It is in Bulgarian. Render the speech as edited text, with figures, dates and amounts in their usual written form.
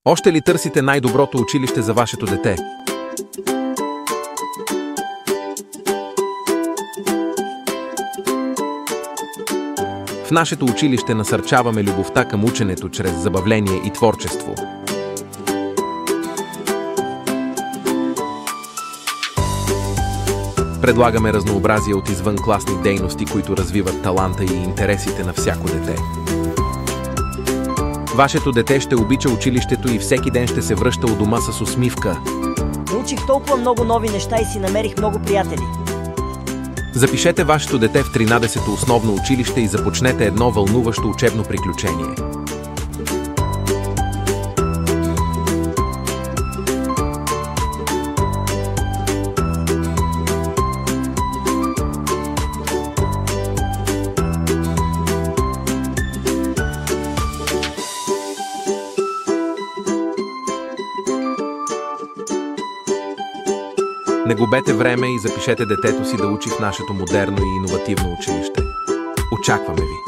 Още ли търсите най-доброто училище за вашето дете? В нашето училище насърчаваме любовта към ученето чрез забавление и творчество. Предлагаме разнообразие от извънкласни дейности, които развиват таланта и интересите на всяко дете. Вашето дете ще обича училището и всеки ден ще се връща у дома с усмивка. Научих толкова много нови неща и си намерих много приятели. Запишете вашето дете в 13-то основно училище и започнете едно вълнуващо учебно приключение. Не губете време и запишете детето си да учи в нашето модерно и иновативно училище. Очакваме ви!